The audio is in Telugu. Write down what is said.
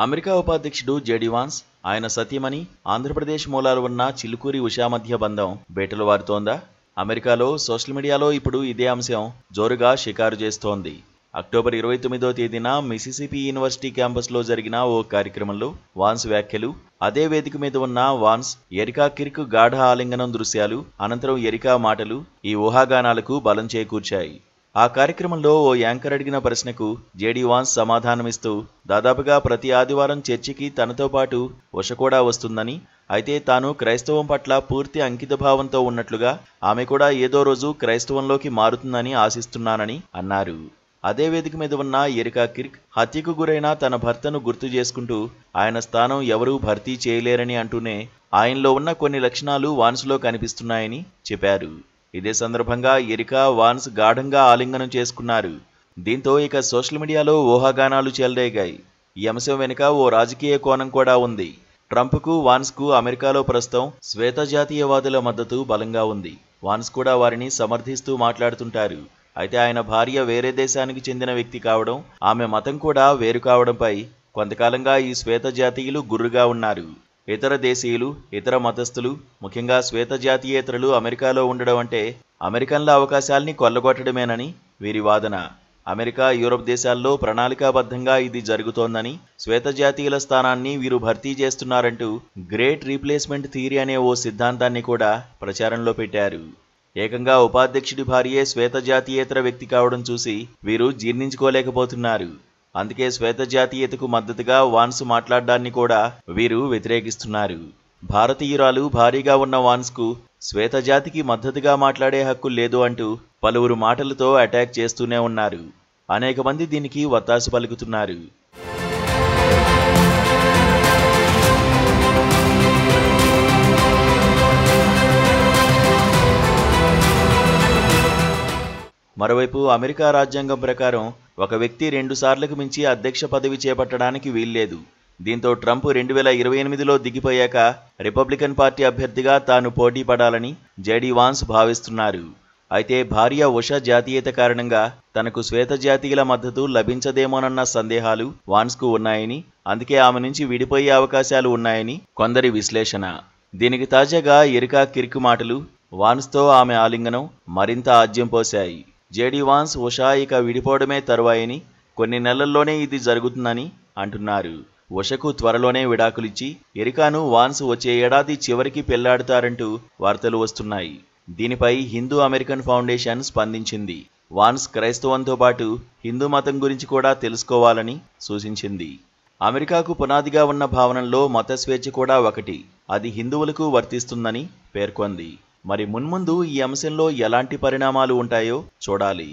అమెరికా ఉపాధ్యక్షుడు జేడీ వాన్స్, ఆయన సతీమణి, ఆంధ్రప్రదేశ్ మూలాలు ఉన్న చిలుకూరి ఉషా మధ్య బంధం బేటలు వారుతోందా? అమెరికాలో సోషల్ మీడియాలో ఇప్పుడు ఇదే అంశం జోరుగా షికారు చేస్తోంది. అక్టోబర్ 29వ తేదీన మిసిసిపి యూనివర్సిటీ క్యాంపస్లో జరిగిన ఓ కార్యక్రమంలో వాన్స్ వ్యాఖ్యలు, అదే వేదిక మీద ఉన్న వాన్స్, ఎరికా కిర్క్ గాఢ ఆలింగనం దృశ్యాలు, అనంతరం ఎరికా మాటలు ఈ ఊహాగానాలకు బలం చేకూర్చాయి. ఆ కార్యక్రమంలో ఓ యాంకర్ అడిగిన ప్రశ్నకు జేడీ వాన్స్ సమాధానమిస్తూ, దాదాపుగా ప్రతి ఆదివారం చర్చికి తనతో పాటు ఉష కూడా వస్తుందని, అయితే తాను క్రైస్తవం పట్ల పూర్తి అంకితభావంతో ఉన్నట్లుగా ఆమె కూడా ఏదో రోజు క్రైస్తవంలోకి మారుతుందని ఆశిస్తున్నానని అన్నారు. అదే వేదిక మీద ఉన్న ఎరికా కిర్క్ హత్యకు గురైన తన భర్తను గుర్తు చేసుకుంటూ ఆయన స్థానం ఎవరూ భర్తీ చేయలేరని అంటూనే ఆయనలో ఉన్న కొన్ని లక్షణాలు వాన్స్లో కనిపిస్తున్నాయని చెప్పారు. ఇదే సందర్భంగా ఎరికా, వాన్స్ గాఢంగా ఆలింగనం చేసుకున్నారు. దీంతో ఇక సోషల్ మీడియాలో ఊహాగానాలు చెలరేగాయి. ఈ అంశం వెనుక ఓ రాజకీయ కోణం కూడా ఉంది. ట్రంప్కు, వాన్స్కు అమెరికాలో ప్రస్తుతం శ్వేత జాతీయవాదుల మద్దతు బలంగా ఉంది. వాన్స్ కూడా వారిని సమర్థిస్తూ మాట్లాడుతుంటారు. అయితే ఆయన భార్య వేరే దేశానికి చెందిన వ్యక్తి కావడం, ఆమె మతం కూడా వేరు కావడంపై కొంతకాలంగా ఈ శ్వేత జాతీయులు గుర్రుగా ఉన్నారు. ఇతర దేశీయులు, ఇతర మతస్థులు, ముఖ్యంగా శ్వేత జాతీయేతరులు అమెరికాలో ఉండడం అంటే అమెరికన్ల అవకాశాల్ని కొల్లగొట్టడమేనని వీరి వాదన. అమెరికా, యూరప్ దేశాల్లో ప్రణాళికాబద్ధంగా ఇది జరుగుతోందని, శ్వేత జాతీయుల స్థానాన్ని వీరు భర్తీ చేస్తున్నారంటూ గ్రేట్ రీప్లేస్మెంట్ థియరీ అనే ఓ సిద్ధాంతాన్ని కూడా ప్రచారంలో పెట్టారు. ఏకంగా ఉపాధ్యక్షుడి భార్యే శ్వేత జాతీయేతర వ్యక్తి కావడం చూసి వీరు జీర్ణించుకోలేకపోతున్నారు. అందుకే శ్వేత జాతీయతకు మద్దతుగా వాన్స్ మాట్లాడడాన్ని కూడా వీరు వ్యతిరేకిస్తున్నారు. భారతీయురాలు భారీగా ఉన్న వాన్స్కు శ్వేత జాతికి మద్దతుగా మాట్లాడే హక్కు లేదు అంటూ పలువురు మాటలతో అటాక్ చేస్తూనే ఉన్నారు. అనేక మంది దీనికి వత్తాసు పలుకుతున్నారు. మరోవైపు అమెరికా రాజ్యాంగం ప్రకారం ఒక వ్యక్తి 2 సార్లకు మించి అధ్యక్ష పదవి చేపట్టడానికి వీల్లేదు. దీంతో ట్రంప్ 2028లో దిగిపోయాక రిపబ్లికన్ పార్టీ అభ్యర్థిగా తాను పోటీ పడాలని జేడీ వాన్స్ భావిస్తున్నారు. అయితే భార్య ఉష జాతీయత కారణంగా తనకు శ్వేత జాతీయుల మద్దతు లభించదేమోనన్న సందేహాలు వాన్స్కు ఉన్నాయని, అందుకే ఆమె నుంచి విడిపోయే అవకాశాలు ఉన్నాయని కొందరి విశ్లేషణ. దీనికి తాజాగా ఎరికా కిర్క్ మాటలు, వాన్స్తో ఆమె ఆలింగనం మరింత ఆజ్యం పోశాయి. జేడీ వాన్స్, ఉషా ఇక విడిపోవడమే తరువాయని, కొన్ని నెలల్లోనే ఇది జరుగుతుందని అంటున్నారు. ఉషకు త్వరలోనే విడాకులిచ్చి ఎరికాను వాన్స్ వచ్చే ఏడాది చివరికి పెళ్లాడుతారంటూ వార్తలు వస్తున్నాయి. దీనిపై హిందూ అమెరికన్ ఫౌండేషన్ స్పందించింది. వాన్స్ క్రైస్తవంతో పాటు హిందూ మతం గురించి కూడా తెలుసుకోవాలని సూచించింది. అమెరికాకు పునాదిగా ఉన్న భావనల్లో మత స్వేచ్ఛ కూడా ఒకటి, అది హిందువులకు వర్తిస్తుందని పేర్కొంది. మరి మున్ముందు ఈ అంశంలో ఎలాంటి పరిణామాలు ఉంటాయో చూడాలి.